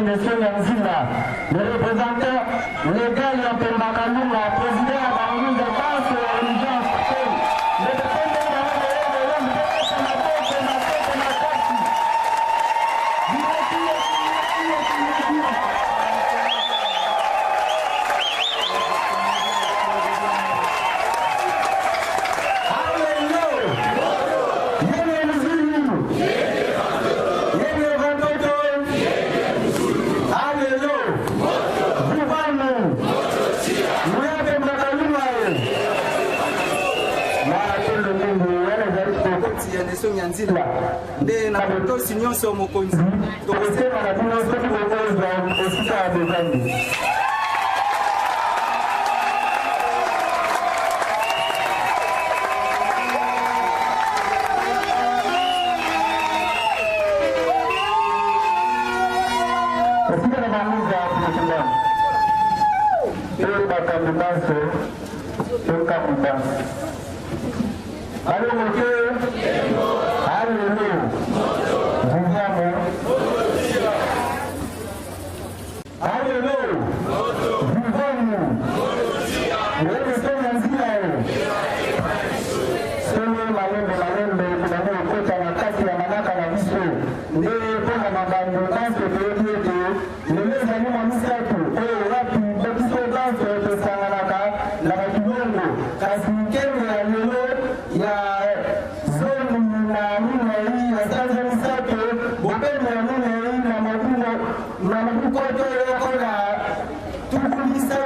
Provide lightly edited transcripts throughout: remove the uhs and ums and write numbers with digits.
de Sonyanzila, le représentant légal de Pemba Kalunga, président de la Bangue de Danse et Urgence, le défenseur de l'homme de Sonyanzila nde na botosi nyonso mokonzi tokosema na bino soki bokozwa esika ya bozangi esika na bango ya president oyo bakambi banso tokambi banso alongoke Alléluia. Alléluia. Tukulisa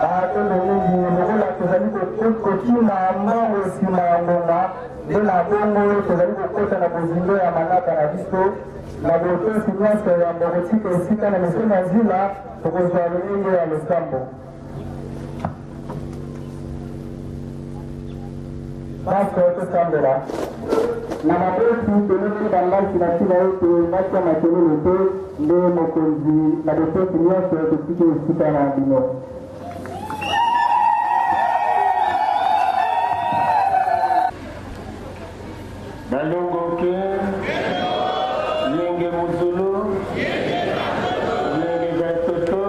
batondo mingi lokola tozali kokima mbango nsima ya ngoma nde na bongo tozali kokota na bozindo ya manaka na biso na botosi nyonso ya mbokotika esika na meso na nzila tokozwa lolenge ya losambo baso tosambela na maboti toyebeli bangaki na nsima ete ngaki ya makelele te nde mokonzi na botosi nyonso totiki esika na bino Balongoke, Yenge Muzulu, Yenge Gatoto,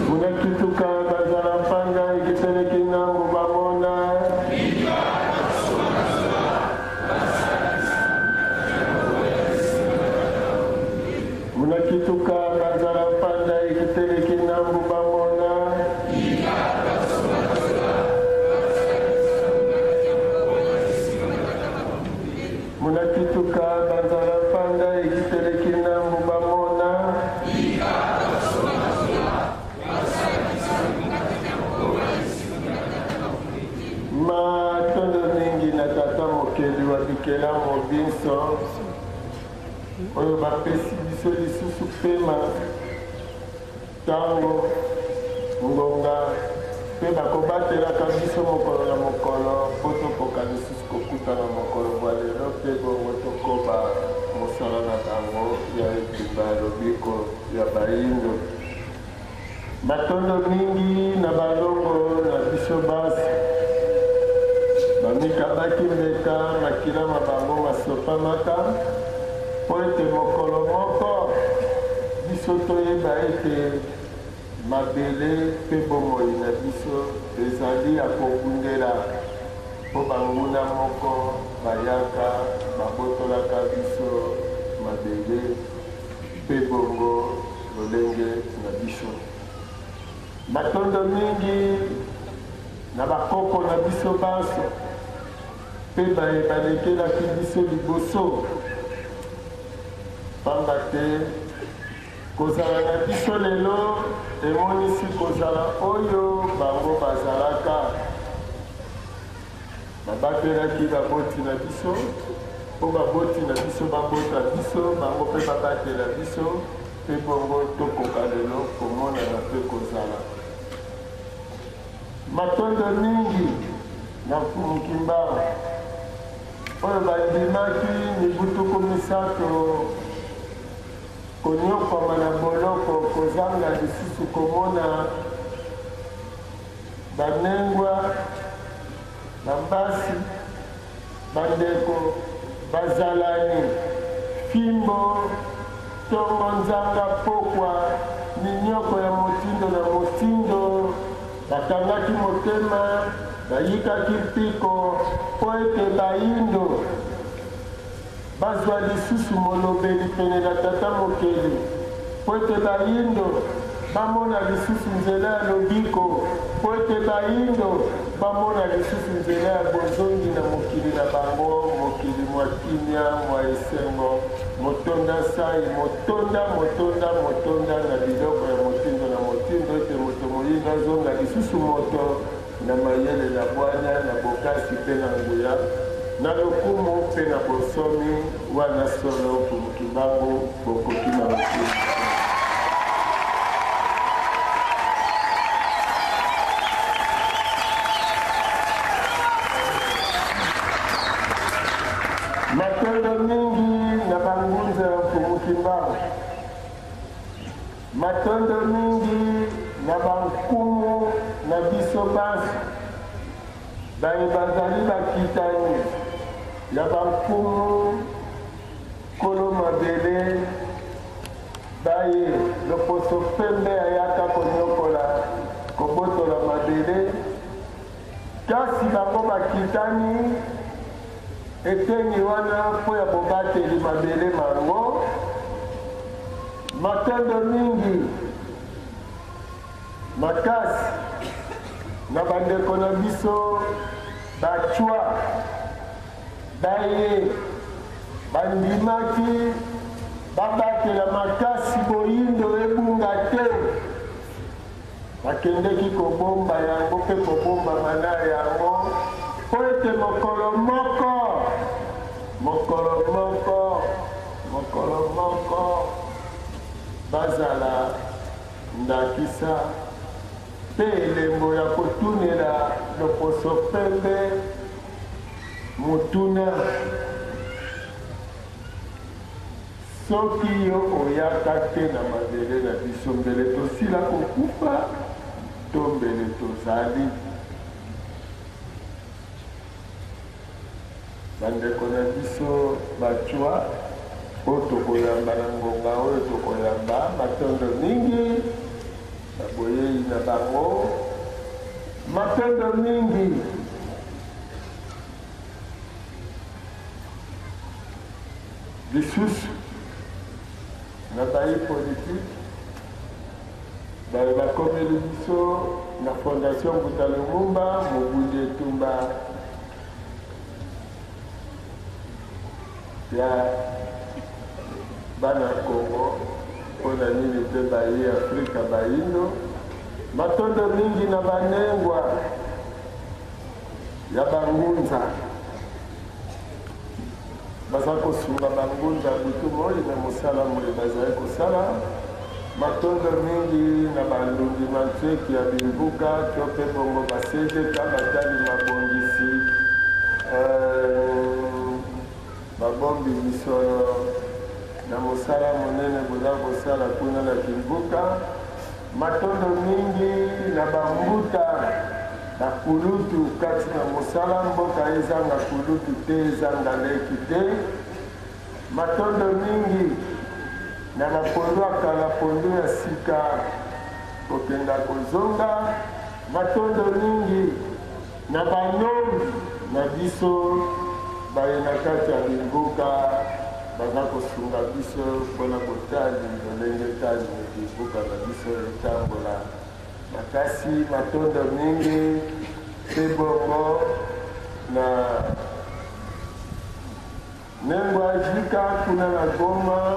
Munakituka Bazarapanga, Ikitelekina Mubamona, Munakituka Bazarapanga, Ikitelekina Mubamona, Munakituka Bazarapanda ikitelekina mubamona matondo mingi na tata mokeli wa bikela mobinso oyo bapesi biso lisusu pema ntango ngonga mpe bakobatelaka biso mokolo na mokolo mpo tokoka lisusu kokutana mokolo bwa lelo mpe bongo tokoba mosala na bango ya etumba ya lobiko ya bayindo batondo mingi na balongo na biso basi bamikabaki mbeka makilama bango masopamaka mpo ete mokolo moko biso toyeba ete mabele mpe bomoi na biso ezali ya kobundela mpo banguna moko bayaka babotolaka biso mabele mpe bongo lolenge na biso batondo mingi na bakoko na biso baso mpe balekelaki biso liboso pamba te kozala na biso lelo emonisi kozala oyo bango bazalaka babatelaki baboti na biso mpo baboti na biso babota biso bango mpe babatela biso mpe bongo tokoka lelo komonana mpe kozala matondo mingi na mfumukimba oyo bandimaki mibutuku misato konyokwama na boloko kozanga lisusu komona banengwa bambasi bandeko bazalani fimbo tongo nzanga pokwa minyoko ya motindo na motindo bakangaki motema bayikaki mpiko mpo ete bayindo bazwa lisusu molobeli pene na tata mokeli mpo ete bayindo bamona lisusu nzela ya lobiko mpo ete bayindo bamona lisusu nzela ya bozongi na mokili na bango mokili mwa kimia mwa esengo motonda sai motonda na biloko ya motindo na motindo ete moto moyinga azonga lisusu moto na mayele na bwana na bokasi mpe na nguya na lokumu mpe na bosomi wana solo kumuki bango bokoki na bakili matondo mingi na bangunza ya kumuki bango matondo mingi na bankumu na biso basi baye bazali bakitani ya bankumu kolo mabele baye loposo pembe ayaka konyokola kobotola mabele kasi bango bakitani eteni wana mpo ya bobateli mabele mango matondo mingi makasi na bandeko na biso bachwa baye bandimaki babatela makasi boyindo ebunga te bakendeki kobomba yango mpe kobomba mana yango po ete mokolo moko bazala ndakisa mpe elembo ya kotunela loposo pembe motuna soki yo oyaka te na mabele na biso mbele tosila kokufa to mbele tozali bandeko na biso bacwa oyo tokoyamba na ngonga oyo tokoyamba matondo mingi na boyei na bango matondo mingi lisusu na bayi politique baye bakomeli biso na fondation Mbuta Lumumba Mobutu etumba ya bana Kongo mpona nini mpe bayi Afrika bayindo matondo mingi na banengwa ya bangunza baza kosunga bangunza butu moi na mosala moi bazali kosala matondo mingi na balungi mantreki ya bimbuka to mpe bongo basejeka batali mabongisi babombi misolo na mosala monene boza kosala kuna na kimbuka matondo mingi na bambuta na kulutu kati na mosala mboka ezanga kulutu te ezanga leki te matondo mingi na bapondo akala pondo ya sika kokenda kozonga matondo mingi na banombi na biso baye na kati ya bimbuka baza kosunga biso mpona kotali lolenge tali bimbuka na biso etambola makasi matondo mingi mpe bongo na nengwa jika kuna na Goma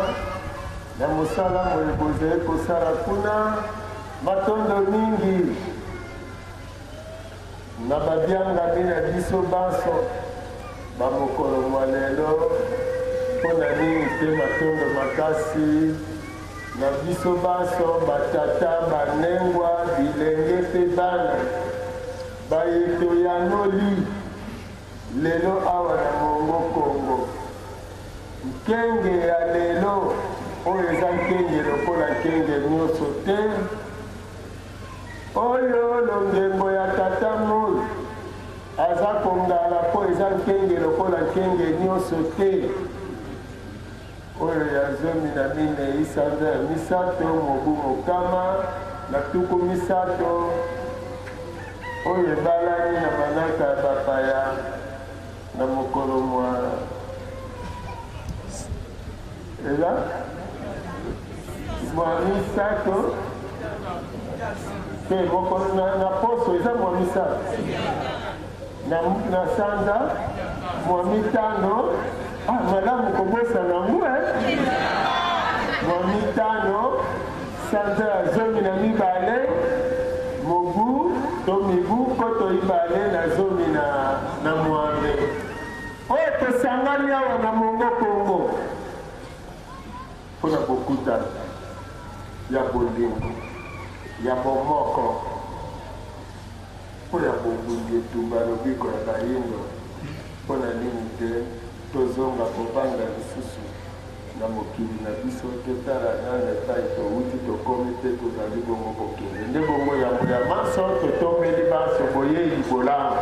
na mosala moye bozali kosala kuna matondo mingi na babiangami na biso baso bamokolo mwa lelo mpona nini te matondo makasi na biso baso batata banengwa bilenge mpe bana bayeto ya noli lelo awa na mongo Kongo nkenge ya lelo oyo eza nkenge lokola nkenge nyonso te oyo longembo ya tata moi aza kongala mpo eza nkenge lokola nkenge nyonso te oyo ya 2013 mobu mokama na tuku misato oyo ebalani na manaka ya bapaya na mokolo mwa eza mwa misato te mokolo na poso eza mwa misato na sanza mwa mitano malamu kobosana mwe mwa mitano sanza ya 12 mobu to mibu koto ibale na 10 na mwambe oyo tosangani awa na mongo Kongo mpona kokutana ya bolingo ya bomoko mpo ya bobungi etumba lobiko ya bayindo mpona nini te tozonga kobanga lisusu na mokili na biso totala nana epai touti tokomi te tozali bongo kokende nde bongo yambo ya maso totomeli baso boyei bolamu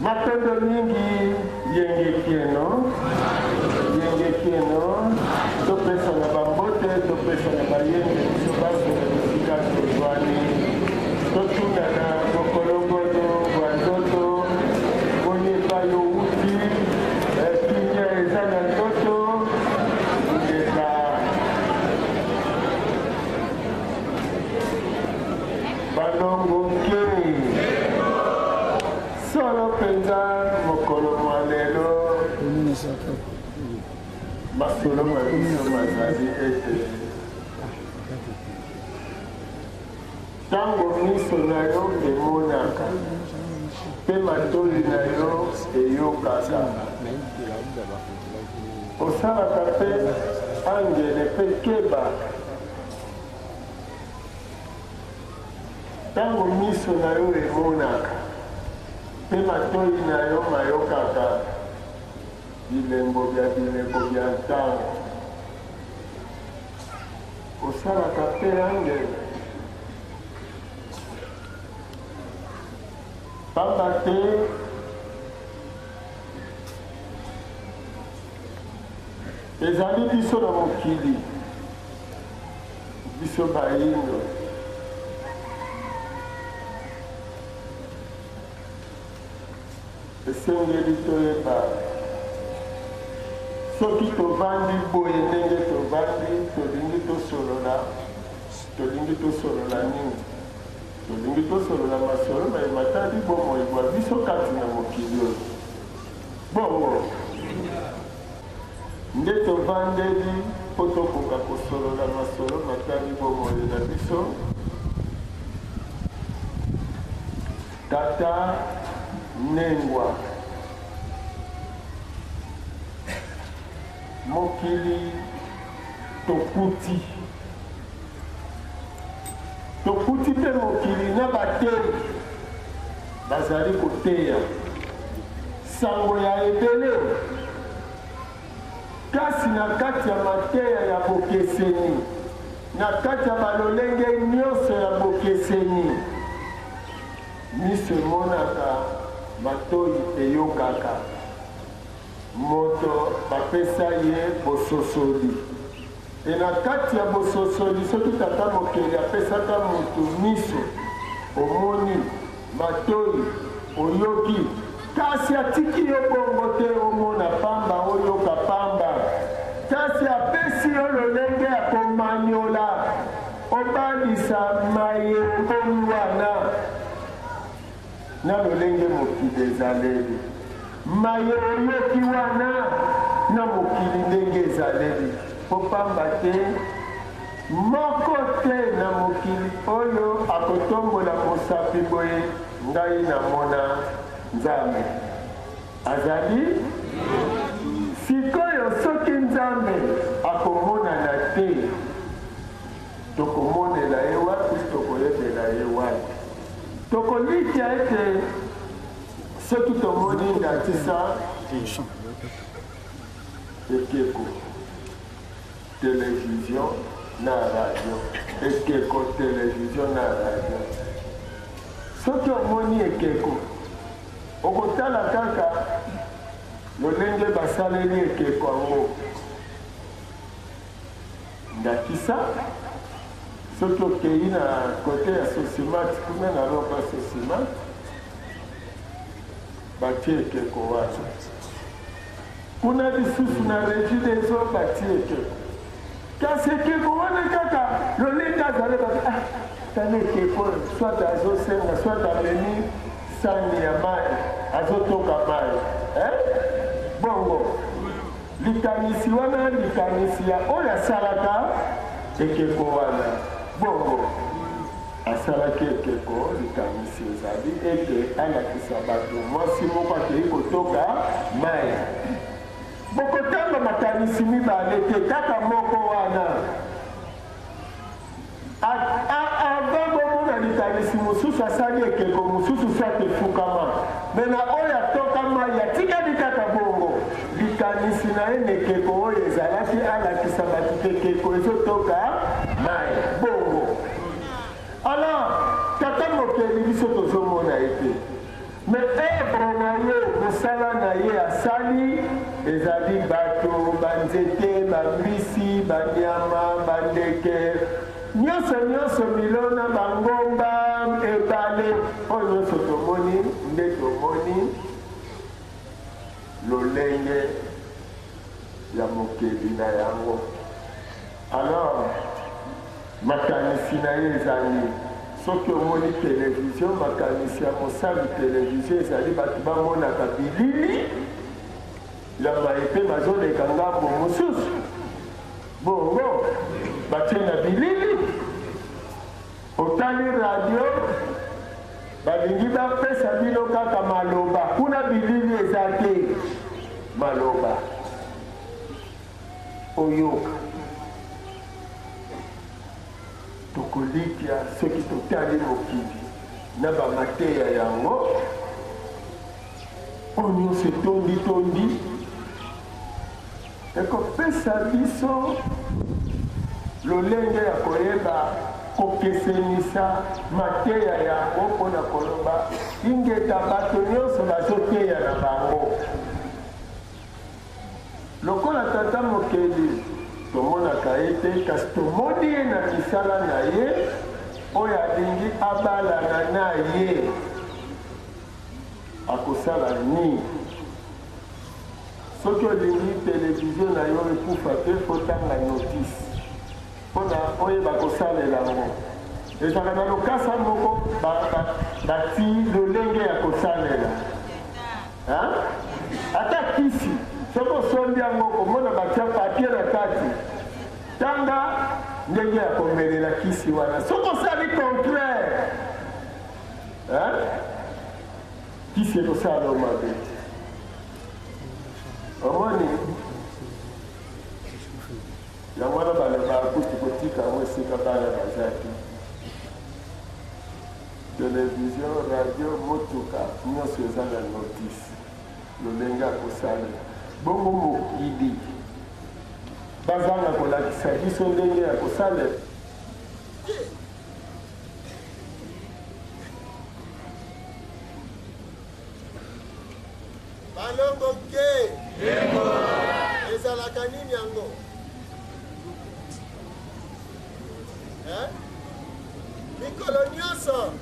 matondo mingi yengekieno topesa na bambote topesa na bayenge biso baso na bisika tozwani totuna na bokolongono bwa nzoto boni epai outi kimia eza na nzoto ngeza balongo nke solo mpenza mokolo mwa lelo masolo mwa biso mazali ete ntango miso na yo emonaka mpe matoi na yo eyokaka osalaka mpe angele mpe keba ntango miso na yo emonaka mpe matoi na yo mayokaka bilembo bya bileko bya ntango osalaka mpe angele pamba te ezali biso na mokili biso bayindo esengeli toyeba soki tovandi boye ndenge tovandi tolingi tosolola nini tolingi tosolola masolo matadi bomoi bwa biso kati na mokili oyo bongo nde tovandeli mpo tokoka kosolola masolo matadi bomoi na biso tata nengwa mokili tokuti mpe mokili na bateri bazali koteya sango ya ebele kasi na kati ya mateya ya bokeseni na kati ya balolenge nyonso ya bokeseni miso emonaka matoi eyokaka moto bapesa ye bososoli e na kati ya bososoli soki tata mokeli apesaka moto miso omoni matoi oyoki kasi atiki yo bongo te omona pamba oyoka pamba kasi apesi yo lolenge ya komanyola obalisa mayengo wana na lolenge mokili ezaleli maye oyoki wana na mokili ndenge ezaleli po pamba te moko te na mokili oyo akotombola mosapi boye ngai namona nzambe azali sikoyo soki nzambe akomonana te tokomonela ye wapi tokoyebela ye wapi tokolitya ete soki tomoni ndatisa ekeko télévision na radio ekeko télévision na radio soki omoni ekeko okotala kaka lolenge basaleli ekeko yango ndakisa soki okei na kote ya sosimati kuna na roba sosimati batie ekeko wana kuna lisusu na regile ezo batie ekeko kasi ekeko wana kaka lolenge azali tana ekeko soit azosenga soit amemi sani ya mai azotoka mai bongo likanisi wana likanisi ya oyo asalaka ekeko wana bongo asalaki ekeko likanisi ezali ete alakisa bato mwasi moko akei kotoka mai bokotanga makanisi mibale te kaka moko wana ava bomona likanisi mosusu asali ekeko mosusu soit efukama me na oyo atoka mai atikali kaka bongo likanisi na ye nekeko oyo ezalaki alakisa bato ekeko ezotoka mai bongo alors tata mokeli biso tozomona ye te me evre na ye mosala na ye asali ezali bato banzete bambisi banyama bandeke nyonso milona bangomba ebale oyo nyonso tomoni nde tomoni lolenge ya mokeli na yango alors makanisi na ye ezali soki omoni televizio makanisi ya mosali televizio ezali bato bamonaka bilili ya mayepe bazoleka ngambo mosusu bongo batie na bilili otali radio balingi bapesa bino kaka maloba kuna bilili eza te maloba oyoka tokolikya soki totali mokili na bamateya yango oyo nyonso etondi ekopesa biso lolenge ya koyeba kokesenisa mateya yango mpona koloba ingeta bato nyonso bazoteya na bango lokola tata mokeli tomonaka ye te kasi tomoni ye na misala na ye oyo alingi abalana na ye akosala nini soki olingi televizio na yo ekufa te fotanga notisi mpona oyeba kosalela ngo ezalaka na lokasa moko bati lolenge ya kosalela ata kisi soki osombi yango komona batia papie na kati tanga ndenge ya komelela kisi wana soki osali contraire kisi ekosala o mabe omoni yango wana baloba akuti kotika yango esika bana baza te televizio radio motuka nyonso eza na notisi lolenge akosalela bongo mokili bazanga kolakisa biso ndenge ya kosalela balongo ke ezalaka nini yango mikolo nyonso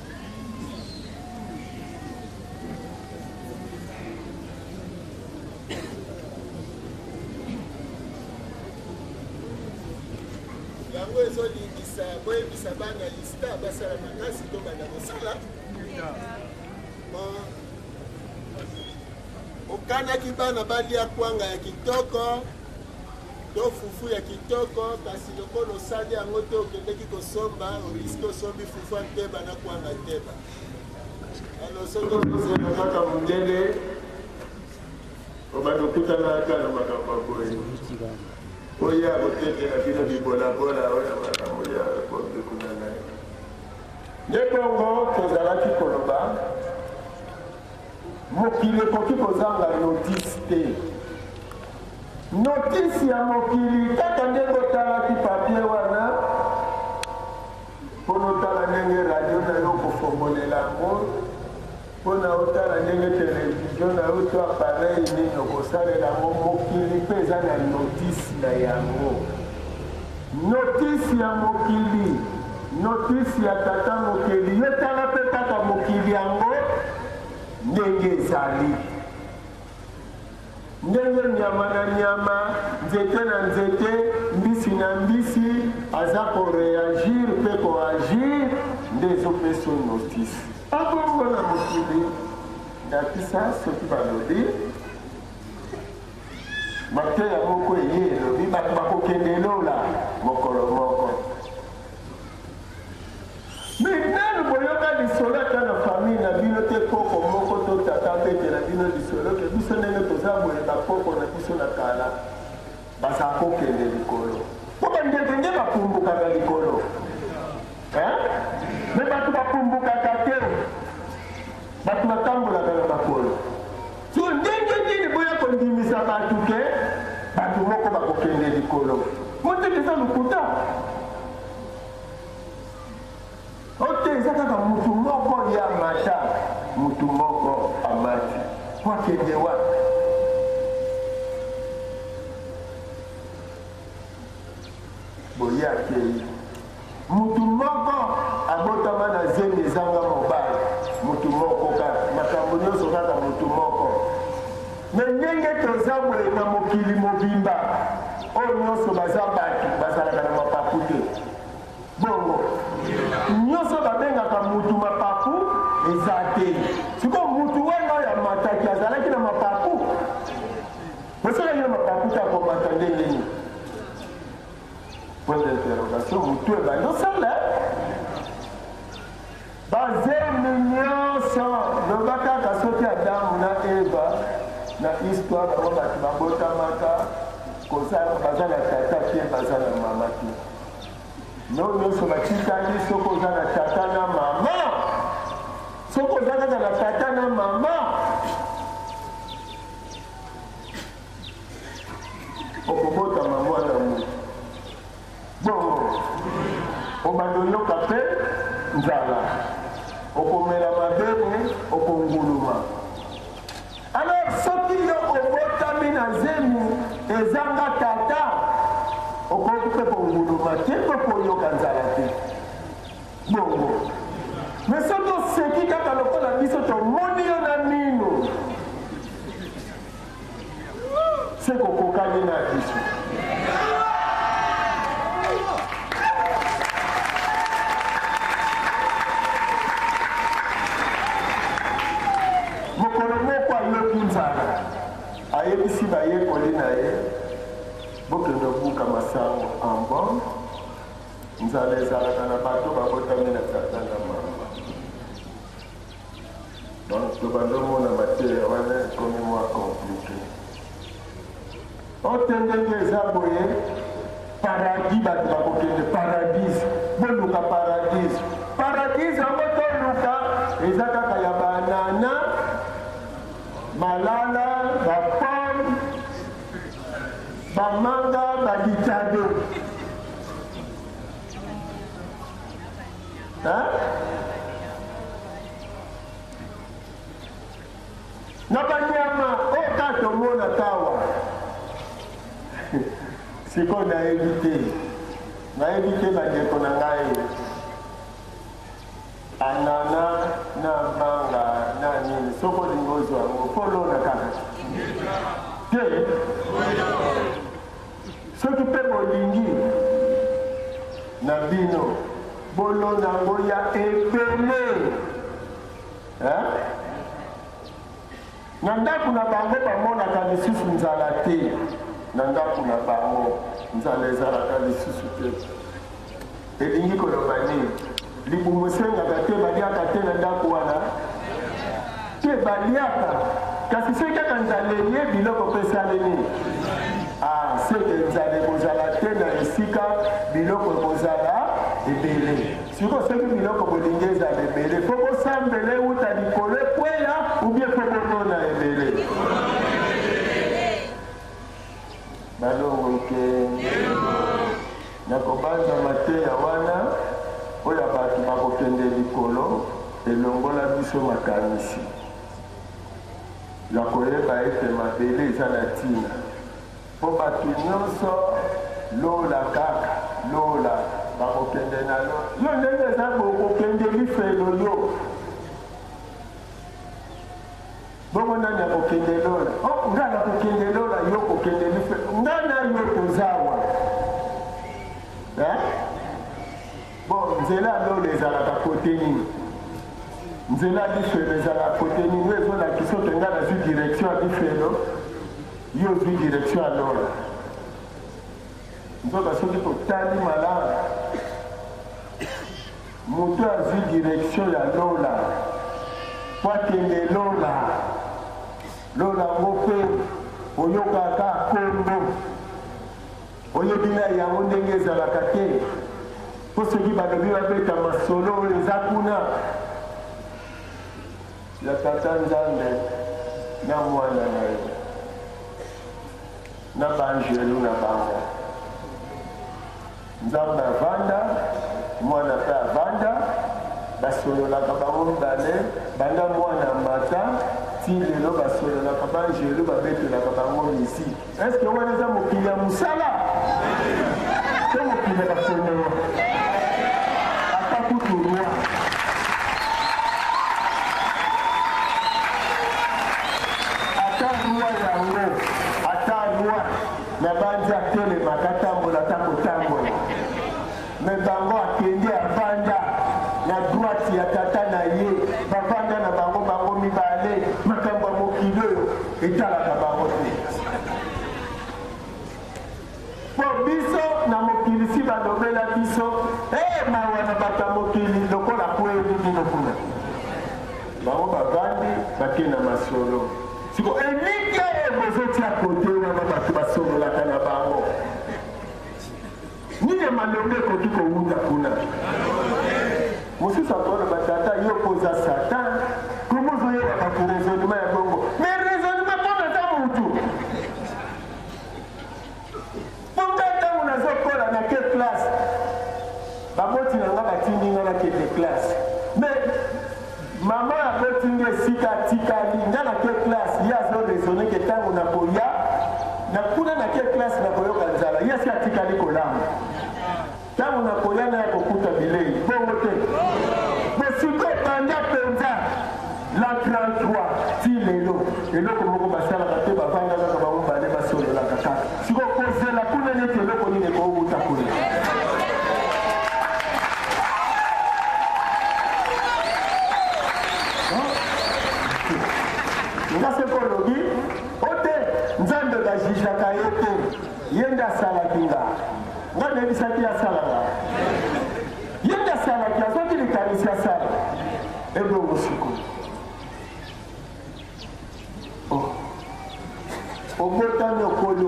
yango ezolingisa boyebisa bana lista basala makasi to banda kosala okanaki bana balia kwanga ya kitoko to fufu ya kitoko kasi lokola osali yango te okendeki kosomba oriski osombi fufu ateba na kwanga teba alo soki ozela kaka mondele obanda okutanaka na makambo boye oya kotetela bino bibolabola oya makambo ya kobekuna naye nde bongo tozalaki koloba mokili ekoki kozanga notisi te notisi ya mokili kaka ndenge otalaki papie wana mpona otala ndenge radio na yo kofongolela yango mpona otala ndenge televizio na yo to apareil nini okosalela yango mokili mpe eza na notisi na yango notisi ya mokili notisi ya tata mokili yo tala mpe kaka mokili yango ndenge ezali ndenge nyama na nyama nzete na nzete mbisi na mbisi aza koreagir mpe koagir nde ezopesa notisi abongo na mokili ndakisa soki balobi mateya moko eye elobi bato bakokende elola mokolo moko maintenant boyoka lisolo ata na famille na bino te koko moko to tata betela bino lisolo ke biso ndenge toza boye bakoko na biso na kala bazala kokende likolo po bandeke nde bapumbukaka likolo me bato bapumbukaka te bato batambolaka na makolo so ndenge nini boya kondimisa bato ke bato moko bakokende likolo moteke eza lokuta ote eza kaka mutu moko ya mata mutu moko amati wakende wapi boye akei mutu moko abotama na zemi ezanga mobali mutu moko kaka makambo nyonso kaka mutu moko me ndenge toza boye na mokili mobimba oyo nyonso baza bato bazalaka na mapapu te bongo nyonso babengaka mutu mapapu eza te sikoyo mutu wana oyo amataki azalaki na mapapu bosalaki na mapapu te akomata ndenge nini point d'interrogation mutu ebandi osala loba kaka soki Adamu na Eva na histoire bango bato babotamaka baza na tata te baza na mama te no nyonso batikali soki oza na tata na mama soki oza kaka na tata na mama okobotama mwana moto bongo obanda oyoka mpe nzala okomela mabele okonguluma alors soki yo obotami na zemi ezanga tata okoki mpe konguluma te mpe koyoka nzala te bongo me soki oseki kaka lokola biso tomoni yo na mino se kokokani na biso mokolo moko ayoki nzala ayebisi bayekoli na ye bokende obuka masango ambon nzala ezalaka na bato babotami na tata na mama donc tobandomona mateya wana ekomi mwa komplike otendenge eza boye paradis bato bakokende paradis boluka paradis paradis yango toluka eza kaka ya banana malala bapome bamanga baditado na banyama oyo kaka tomona kawa sikoyo nayebi te bandeko na ngai anana na banga na nini soko olingi ozwa yango mpo lona kaka te soki mpe bolingi na bino bolona yango ya ebele na ndako na bango bamonaka lisusu nzala te na ndako na bango nzala ezalaka lisusu te elingi koloba nini libumu esengaka te baliaka te na ndako wana te baliaka kasi soki kaka nzala elie biloko mpe esalemi seke nzala ekozala te na esika biloko ekozala ebele siko soki biloko bolingi ezala ebele fo bosambela euta likolo ekweya ubie fo bomona ebele balongo nke nakobanza mateya wana oyo bato bakokende likolo elongola biso makanisi ya koyeba ete mabele eza na ntina mpo bato nyonso lola kaka lola bakokende na yo ndenge eza bokokende lifelo yo bongo nani akokende lola nga nakokende lola yo kokende lifelo nga na yo kozawa bon nzela lola ezalaka kote nini nzela lifelo ezalaka kote nini oyo ezolakisa oke nga nazwi direction ya lifelo yo ozwi direction ya lola nzoka soki totali malamu moto azwi direction ya lola po akende lola ngo mpe oyokaka kombo oyebi na yango ndenge ezalaka te mpo soki balobi babeta masolo oyo eza kuna ya tata nzambe na mwana na ye na banjelu na bango nzambe avanda mwana mpe avanda basololaka bango mibale banda mwana mata ti lelo basololaka banjelu babetelaka bango misi eske wana eza mokili ya mosala to mokili ya basolola ata kutu roi ata roi yango ata roi na banzi atelemaka tambola ata kotambola me bango akende avanda na droite ya tata na ye bavanda na bango mibale makambo ya mokili oyo etalaka bango te mpo biso na mokili si balobela biso mawa na bato ya mokili lokola kweyebi bino kuna bango bavandi bake na masolo siko eliki oyo bozotia kote wana bato basololaka na bango nini malongo ekoki kowuta kuna mosusu akona batata yo koza satan komozoyebaka ku raisonnement ya bongo mais raisonnement mpona ta mutu mponga ntango nazokola na ke classe baboti na nga batindi nga na kete classe mais mama aboti nga esika atikali nga na ke classe ye azoraisonne ke ntango nakoya na kuna na ke classe nakoyoka nzala ye asi atikali kolamba ntango nakoya na ya kokuta bilei bongo te mesiko banda mpenza la 33 ti lelo eloko moko basalaka te bavanda kaka bango bale basololaka kaka siko kozela kuna neti eloko nini ekowuta kuna nga sekologi ote nzambe bajijaka ye te ye nde asalaki nga nga nayebisaki asalaka ye nde asalaki azoki likanisi asala ebongo siko obotami okoli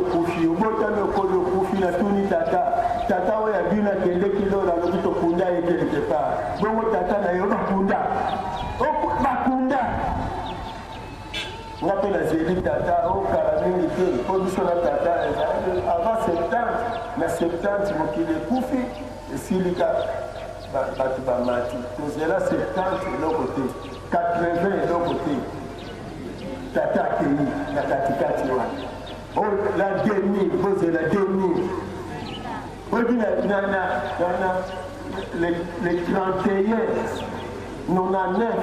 okufi na tuni tata oyo abino akendeki lora alobi tokunda ye quelque part bongo tata na yo bakunda nga mpe nazeli tata okala mingi te mpo biso na tata avant 70 na 70 mokili ekufi esilika bato bamati tozela 70 eloko te 80 eloko te tata akei na katikati wana la 2000 bozela 2000 odi le 31 99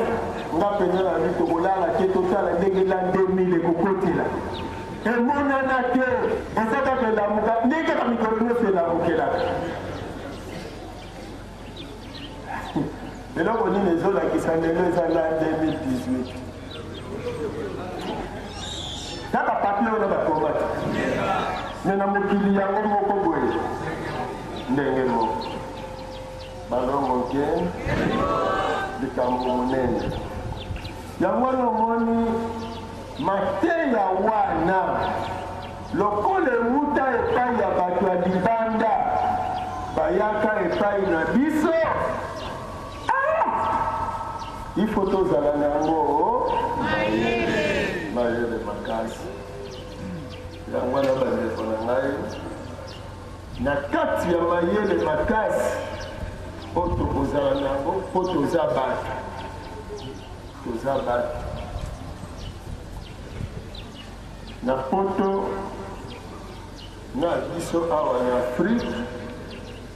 nga mpenza na bi tokolala te totala ndenge la 2000 ekokotela emonana te eza kaka elamuka ndenge kaka mikolo nyonso elamukelaka eloko nini ezolakisa ndelo eza la 2018 kaka papi oyo na bakomata me na mokili yango moko boye ndenge moko balongo ke likambo monene yango wana omoni mateya wana lokola ewuta epai ya bato ya libanda bayaka epai na biso ifo tozala na yango mayele makasi yango wana bandeko na ngai na kati ya mayele makasi po tokozala na yango po toza bato na poto na biso awa na afrike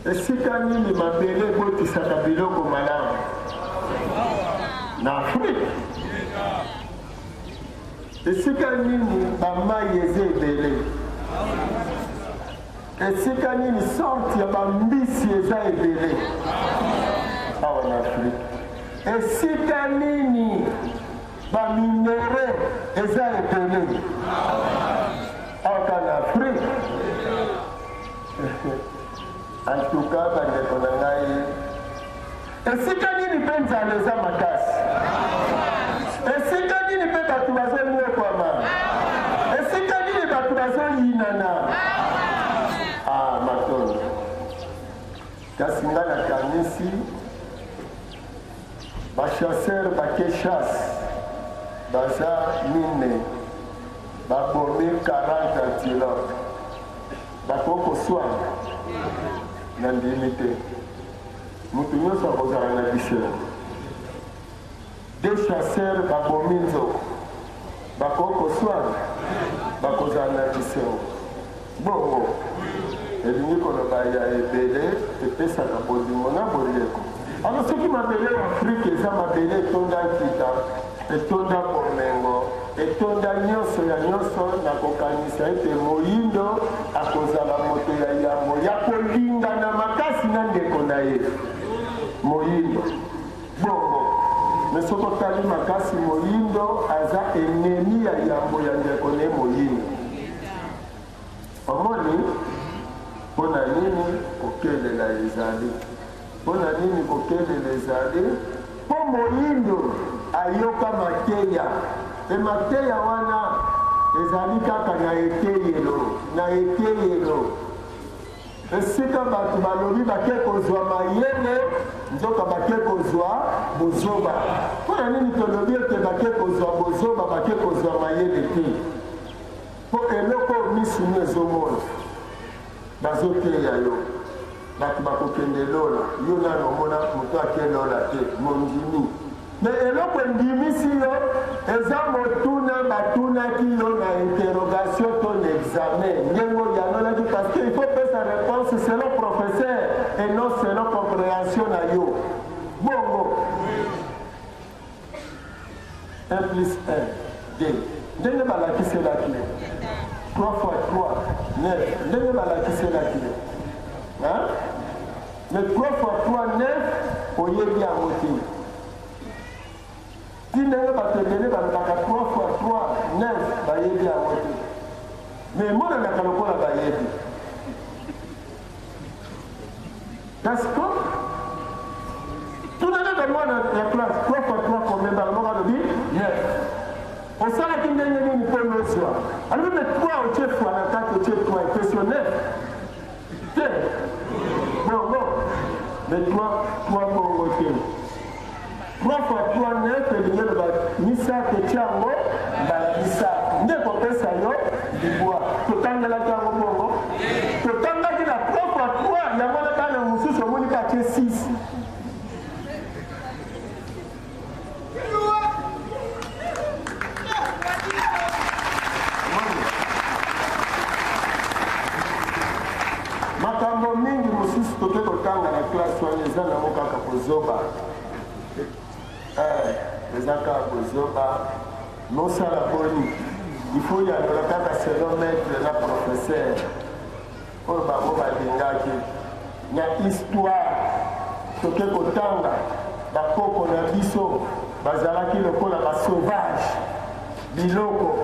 esika nini mabele ebotisaka biloko malamu na afrike esika nini bamai eza ebele esika nini sorte ya bambisi eza ebele awa na afrike esika nini baminere eza ebele awa na afrike antuka bandeko na ngai esika nini mpe nzala eza makasi esika nini mpe bato bazonyokwama esika nini bato bazoyinana matondo kasi nga nakanisi bachasseur bake chasse baza mine babomi 40 antilope bakokoswana na ndimi te mutu nyonso akozala na biselo des chasseurs babomi nzoko bakokoswana bakozala na biselo bongo elingi koloba ya ebele epesaka bolingo na boyeko alors soki mabele ya afrike eza mabele etonda nkita etonda bomengo etonda nyonso ya nyonso nakokanisa ete moyindo akozala moto ya yambo ya kolingana makasi na ndeko na ye moyindo bongo me soki otali makasi moyindo aza enemi ya yambo ya ndeko ne moyindo omoni mpona nini kokelela ezali mpona nini kokelela ezali mpo moyindo ayoka mateya e mateya wana ezali kaka na ekeyelo esika bato balobi bake kozwa mayele nzoka bake kozwa bozoba mpona nini tolobi ete bake kozwa bozoba bake kozwa mayele te mpo eloko misuni ezomona bazoteya yo bato bakokende lola yo nano omona moto akelola te mondimi me eloko endimisi yo eza motuna batunaki yo na interrogation to na examen ndengo yanolaki parce que il faut pesa réponse selon professeur et non selon compréhension na yo bongo 1 plus 1 2 ndenge balakiselaki yo 3 fois 3 9 ndenge balakiselaki yo mais 3 fois 3 9 oyebi yango te ti ndenge bato ebele balobaka 3 fois 3 9 bayebi yango te mais emonanaka lokola bayebi parce que tunanaka mwana ya classe 3 fois 3 combien balobaka lobi 9 osalaki ndenge nini mpo noswa alobi me 3 otie fois na 4 otie 3 question 9 te bongo mais 3 bongo te 3 fois 3 9 elingi loba misato tia yango balakisaka nde kopesa yo libwa totangelaki yango bongo totangaki na 3 fois 3 yango naka na mosusu omoni ka tie 6 makambo mingi mosusu toke kotanga na klase wana eza nango kaka kozoba eza kaka kozoba nosala boni ifo yalola kaka selon maître na professeur oyo bango balingaki na histoire toke kotanga bakoko na biso bazalaki lokola basauvage biloko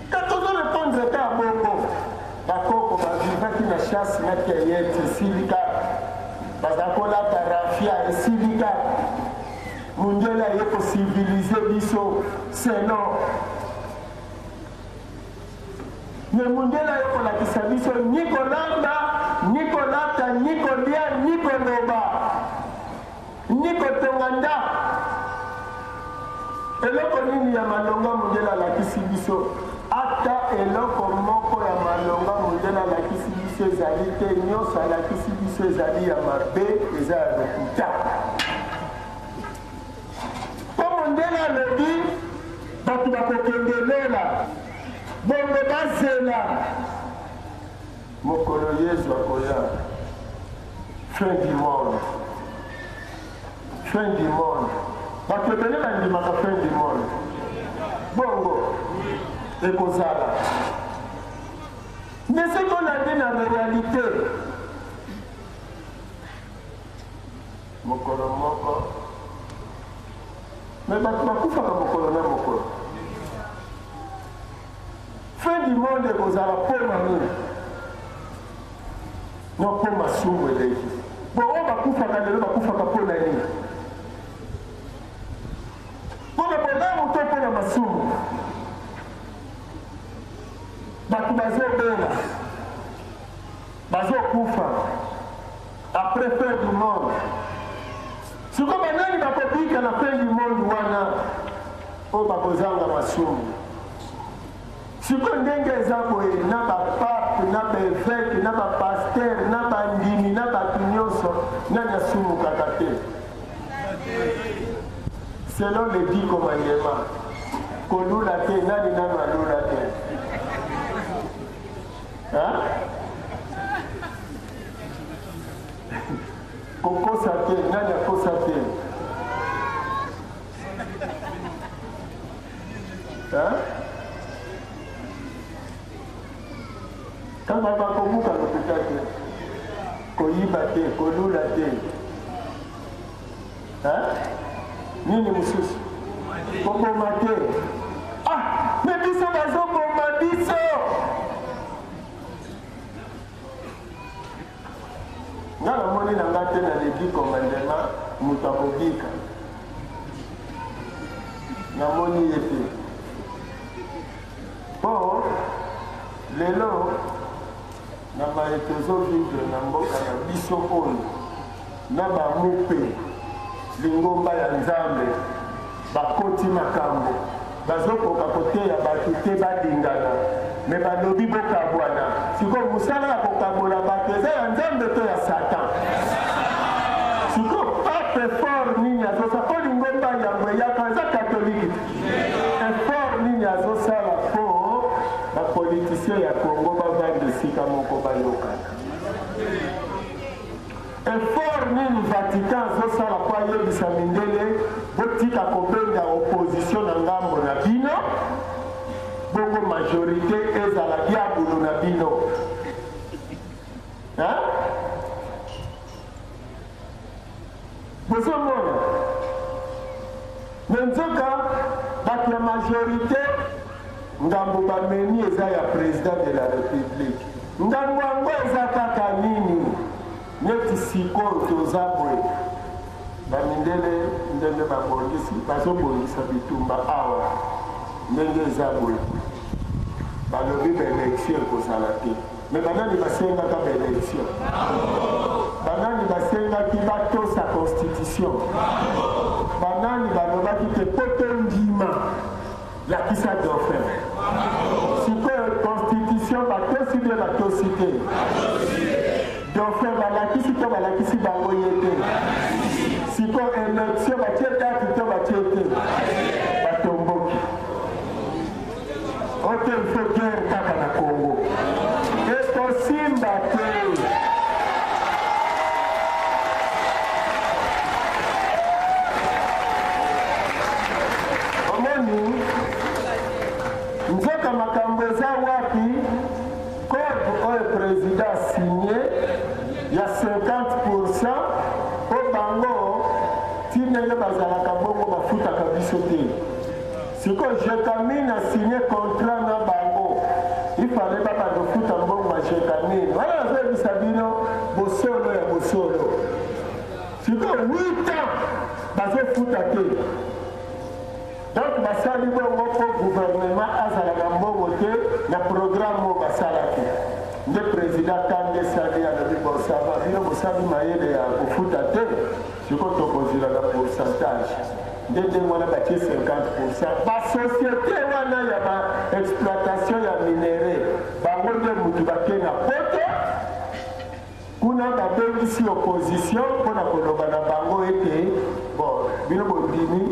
katozorepondre ka boko bakoko bavivaki na chasse na keyete esilika baza kolata rafia esilika mondele aye kocivilize biso selon me mondele aye kolakisa biso ni kolamba ni kolata ni kolia ni koloba ni kotonga ndako eloko nini ya malonga mondele alakisi biso ata eloko moko ya malonga mondele alakisi biso ezali te nyonso alakisi biso ezali ya mabe eza ya lokuta mpo mondele alobi bato bakokendelela bongo bazela mokolo yesu akoya fin du monde bato ebele bandimaka fin du monde bongo ekozala mais ce qu'on a dit na réalité mokolo moko mais bato bakufaka mokolo na mokolo fin du monde ekozala mpona nini no mpo masumu eleki bo oyo bakufaka lelo bakufaka mpona nini mpona bolamu to mpona masumu bato bazobela bazokufa après fin du monde siko banani bakobika na fin du monde wana oyo bakozanga masumu siko ndenge eza boye na bapape na baeveke na bapaster na bandimi na bato nyonso nani asumukaka te selon le dit commandement kolula te nani nano alula te kokosa te nani akosa te kaka bakomuka lokuta te koyiba te kolula te nini mosusu koboma te me biso bazoboma biso nga namoni na nga te na ledi commandement moto akobika namoni ye te mpo lelo na baye tozovivre na mboka na biso oyo na bamupe lingomba ya nzambe bakoti makambo bazokoka koteya bato te badingana me balobi bokabwana sikoyo mosala ya kokabola bato eza ya nzambe to ya satan sikoyo pape effort nini azosala mpo lingomba yango eyaka eza katolike effort nini azosala mpo bapolitisien ya kongo bavanda esika moko bayokana effort nini vatican azosala po ayebisa mindele botika kobenga opposition na ngambo na bino bongo majorité ezala diabolo na bino bozomona me nzoka bato ya majorité ngambo bameni eza ya président de la république ngambo yango eza kaka nini neti sikoyo toza boye bamindele ndenge babongisi bazobongisa bitumba awa ndenge eza boye balobi baélection ekozala te me banani basengaka baélection banani basengaki batosa constitution banani balobaki te poto ndima lakisa dauphin sikoyo constitution batosi te batosi te dauphin balakisi to balakisi bango ye te sikoyo élection batie date to batie te batomboki ote mfo guerre kaka na Congo ekosimba te omoni nzoka makambo eza wapi code oyo président signé ya 50% po bango ti ndenge bazalaka bongo bafutaka biso te sikoyo jekamine asigné contrat na bango ifale babadofuta mbongo ya jekamine wana azoyebisa bino bosolo ya bosolo sikoyo 8 ans bazofuta te donc basali bongo po gouvernement azalaka mbongo te na programme oyo basalaki nde président kande sali alobi bosava bino bosali mayele ya kofuta te sikoyo tokozila na pourcentage nde ndenge wana batie 50%. Basociété wana ya baexploitation ya minere bango nde mutu bake na poto kuna babengisi opposition mpona koloba na bango ete bon bino bondimi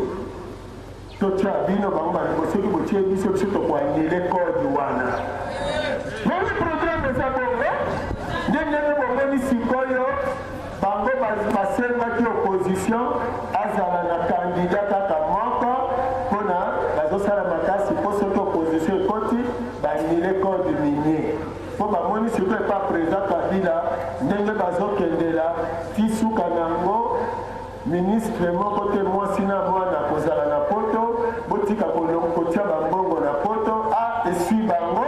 totya bino bango balibosoki botie biso biso tokoanile kode wana moni programme eza bongo nde ndenge bomoni sikoyo bango basengaki opposition azala na candidat kaka moko mpona bazosala makasi mpo soki opposition ekoti banile code minier mpo bamoni sikoyo epa président kabila ndenge bazokendela ti suka nango ministre moko te mwasi na mwana kozala na poto botika kotia bambongo na poto esui bango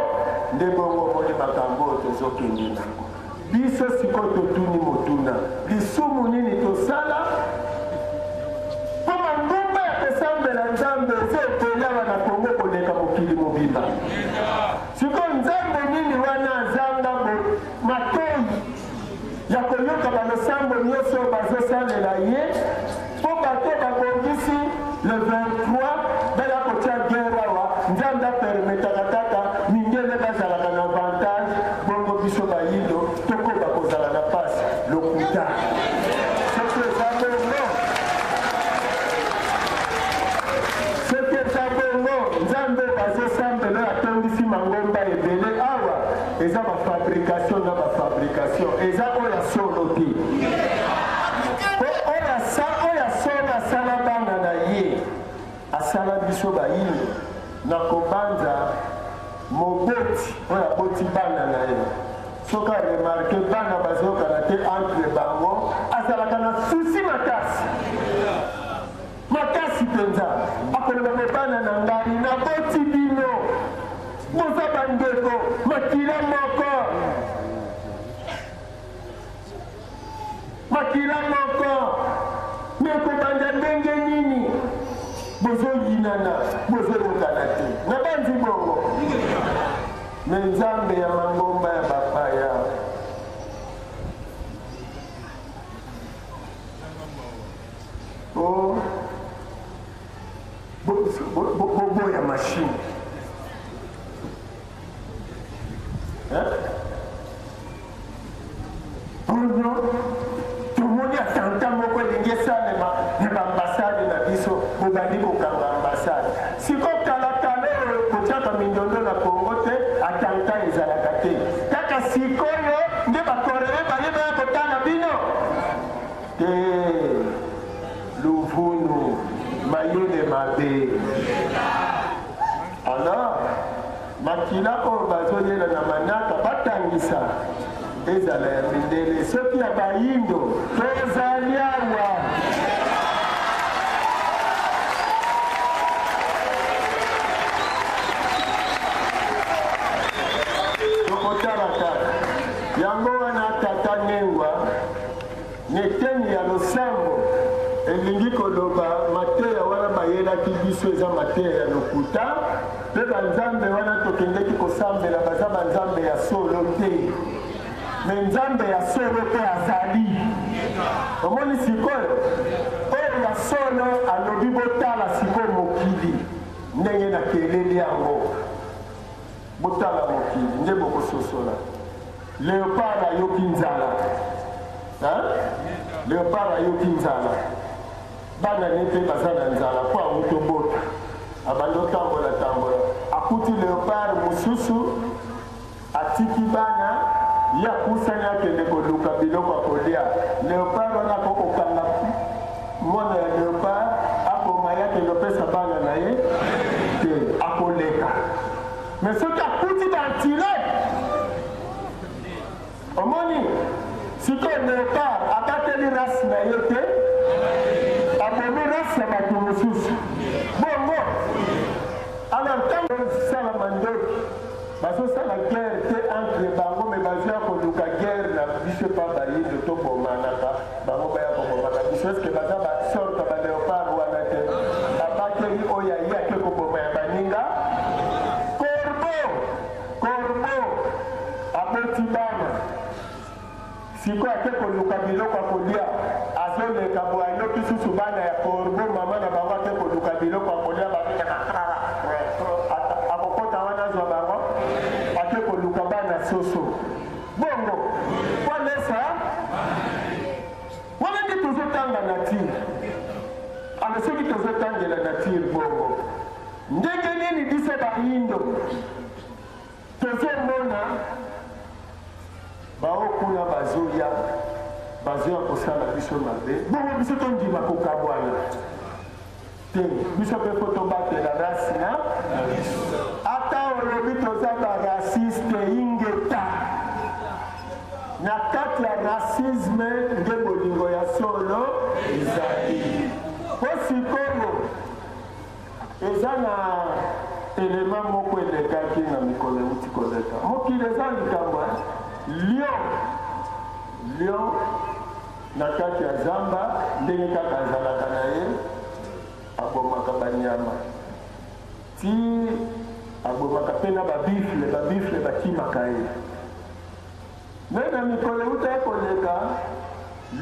nde bongo moni makambo oyo tozokende nango biso sikoyo totuni motuna lisumu nini tosala mpo mangomba ya kosambela nzambe eza etelawa na kongo koleka mokili mobimba sikoyo nzambe nini wana azanga matoi ya koyoka balosambo nyonso bazosalela ye mpo bato babongisi le 23 baya kotia guerre awa nzambe apermetaka kaka mindele bazalaka na avantage bongo biso bayindo tokoka kozala na pasi lokuta soki eza bongo soki eza bongo nzambe bazosambela atondisi mangomba ebele awa eza bafabrikation na bafabrikation eza oyo solo te oyo solo asala bana na ye asala biso bayindo na kobanza moboti oyo aboti bana na ye soki aremarke bana bazokana te entre bango azalaka na susi makasi mpenza akoloba bana na ngai naboti bino boza bandeko makila moko me bofinana bozolukana te na banzi bongo me nzambe ya mangomba ya bapaya boboya machine oyo tomoni atanta moko elingi esalema na baambasade na biso bobandi kokanga ambasade sikotalakala oyo kotiaka mindondo na kongo te atanta ezalaka te kaka sikoyo nde bakorele bayeba ya kotala bino te luvunu mayele mabe alors makila oyo bazoyela na manaka batangisa ezala ya mindele soki ya bayindo tozali awa tokotala kaka yango wana tata nengwa neteni ya losambo elingi koloba mateya wana bayelaki biso eza mateya ya lokuta mpe banzambe wana tokendeki kosambela baza banzambe ya solo te me nzambe ya solo mpe azali omoni sikoyo oyo ya solo alobi botala sikoyo mokili ndenge nakeleli yango botala mokili nde bokososola leopard ayoki nzala leopard ayoki nzala bana ne mpe baza na nzala mpo awutobota abandi otambola akuti leopard mosusu atiki bana ye akusani akende koluka biloko akolia leopard wana akokokanga mwana ya leopard akoma ye akende opesa bana na ye te akoleka me soki akuti bantile omoni sikoyo leopard abateli rasi na ye te abomi rasi ya bato mosusu bongo alors ntango sala mandoki bazosala guerre te entre bango me bazoya koluka guerre na biso pa bayindo tobomanaka bango baya kobomaka biso eske baza basorte baleopard wana te abakeli oyo ayi ake koboma ya baninga corbo aboti bana sikoyo ake koluka biloko akolia azoleka bo ayoki susu bana ya corbo mama na bango ake koluka biloko akolia akokota wana azwa bango ake koluka bana soso bongo walesa wana nde tozotanga natire ana soki tozotangela natire bongo ndenge nini biso bayindo tozomona baokuna bazoya kosala biso mabe bongo biso tondima kokabwana te biso mpe po tobatela rasi na ata olobi toza barasiste ingeta na kati ya rasisme nde bolingo ya solo ezali po sikoyo eza na elema moko elekaki na mikolo euti koleka mokili eza likambo lion na kati ya zamba ndenge kaka azalaka na ye abomaka banyama ti abomaka mpe na babifle bakimaka ye me na mikolo euta ya koleka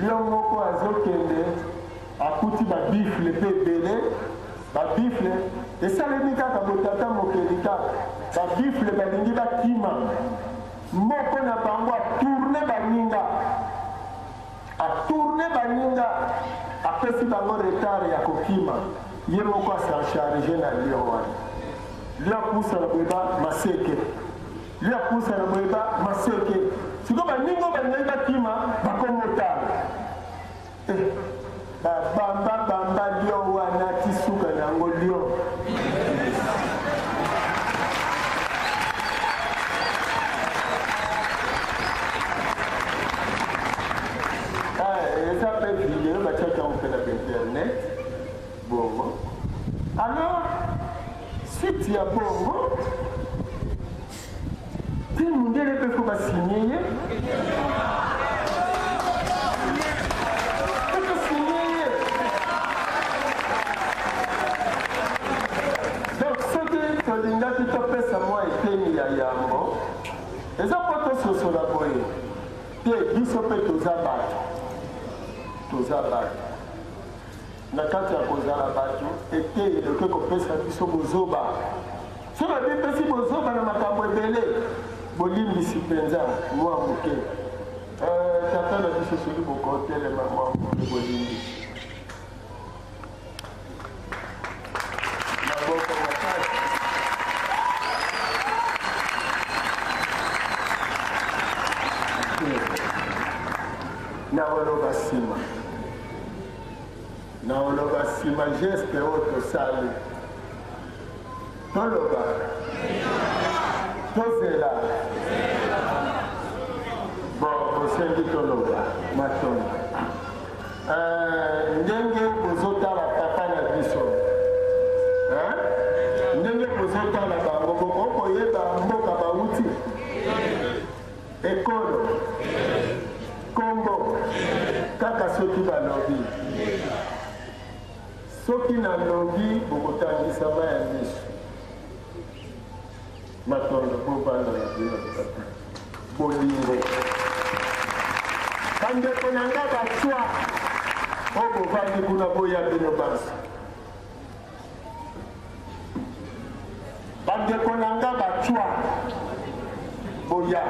lion moko azokende akuti babifle mpe ebele babifle esalemi kaka botata mokeli kaka babifle balingi bakima moko na bango atourne baninga apesi bango retard ya kokima ye moko asancharge na lion wana lion apusa na boyeba maseke siko baningo balingi bakima bakomotala bamba lion wana tisuka nango lion eza mpe video batiaki yango mpe na internet bongo alors site ya bongo ti mundele mpe fo basinye ye tolingaki topesa mwa eteni ya yango eza mpo tososola boye te biso mpe toza bato na kati ya kozala bato ete eloki kopesa biso bozoba so babipesi bozoba na makambo ebele bolimbisi mpenza mwa moke tata na biso soki bokotelema mwa moke bolimbisi maboko makasi na oloba nsima geste oyo tosali toloba tozela bon osengi toloba matondo ndenge bozotala papa na biso ndenge bozotala bango bokokoyeba mboka bauti ekolo kombo kaka soki balobi soki nalobi bokotangisa ma ya miso matondo bobanda na bino bolingo bandeko na nga bacwa oyo bovandi kuna boya bino basi bandeko na nga bacwa boya